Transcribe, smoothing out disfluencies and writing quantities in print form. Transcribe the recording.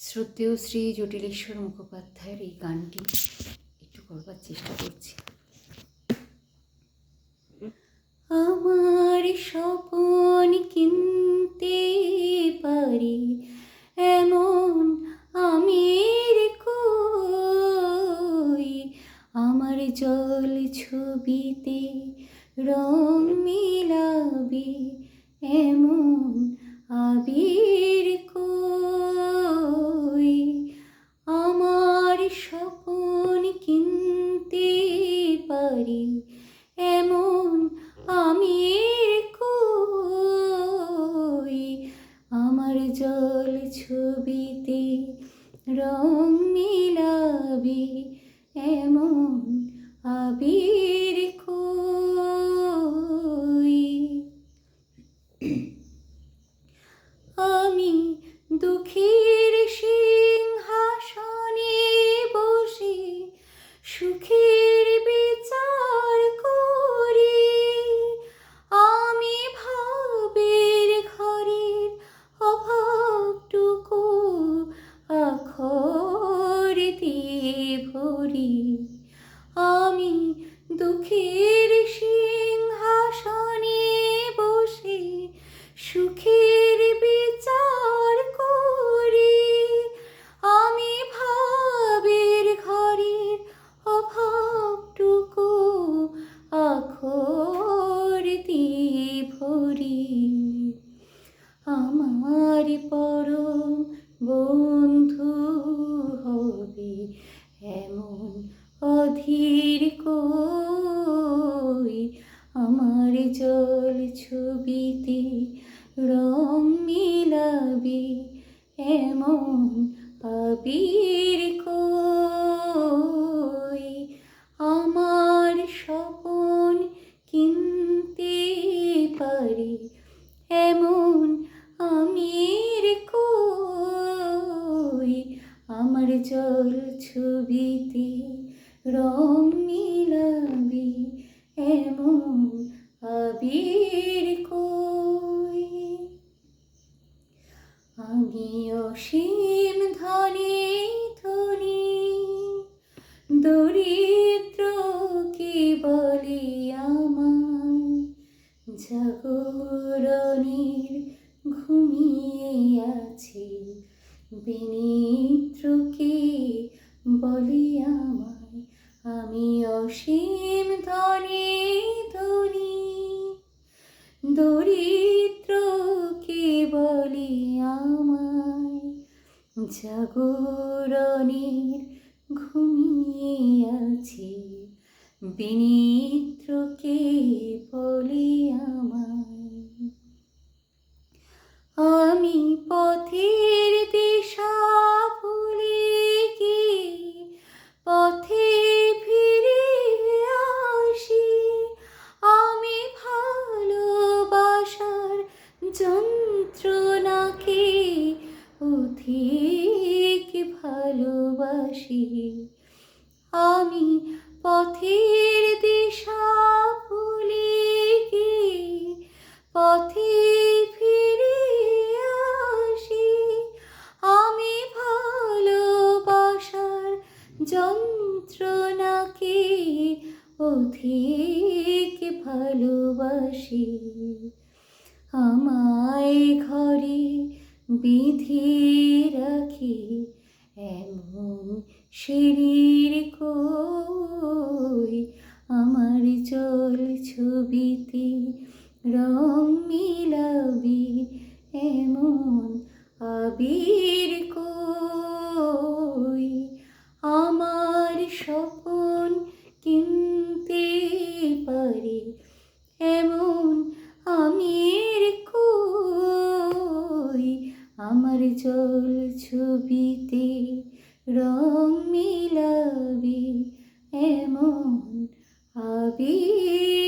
শ্রদ্ধেয় শ্রী জটিলেশ্বর মুখোপাধ্যায়ের এই গানটি একটু করবার চেষ্টা করছি। আমার স্বপন কিনতে পারি এমন আমের কই, আমার জল ছবিতে রং মিলাবে এমন আবির কই। আমার স্বপন কিনতে পারি এমন আমের কই, আমার জল ছবিতে রং মিলাবে এমন আবির কই। আমি দুঃখের সিংহাসনে বসে সুখের বিচার করি, আমি ভাবের ঘরের অভাবটুকু আখর দিয়ে ভরি। আমি দুঃখের সিংহাসনে বসে সুখের বিচার করি, আমি ভাবের ঘরের অভাবটুকু আখর দিয়ে ভরি। আমার পরম বন্ধু হবে এমন অধীর কই, আমার জল ছবিতে রং মিলাবে এমন আবির কই। আমার স্বপন কিনতে পারি এমন আমের কই, আমার জল ছবিতে রং মিলাবে এমন আবির কই। আমি অসীম ধনে ধনী, দরিদ্রকে বলি আমায়, জাগরণের ঘুমিয়ে আছে বিনিদ্রকে বলি আমায়। আমি অসীম ধনে ধনী, দরিদ্রকে বলি আমায়, জাগরণের ঘুমিয়ে আছে বিনিদ্রকে বলি আমায়। আমি পথের দিশা ভুলে গিয়ে পথে ফিরে আসি, আমি ভালোবাসার যন্ত্রণাকে অধিক ভালোবাসি। আমি পথের দিশা ভুলে গিয়ে পথে ফিরে আসি, আমি ভালোবাসার যন্ত্রণাকে অধিক ভালোবাসি। আমায় ঘরে বিধি রাখি এমন শরীর কই, আমার জল ছবিতে রং মিলাবে এমন আবির কই। আমার স্বপন কিনতে পারি এমন আমের কই, আমার জল ছবিতে রং মিলাবে এমন আবির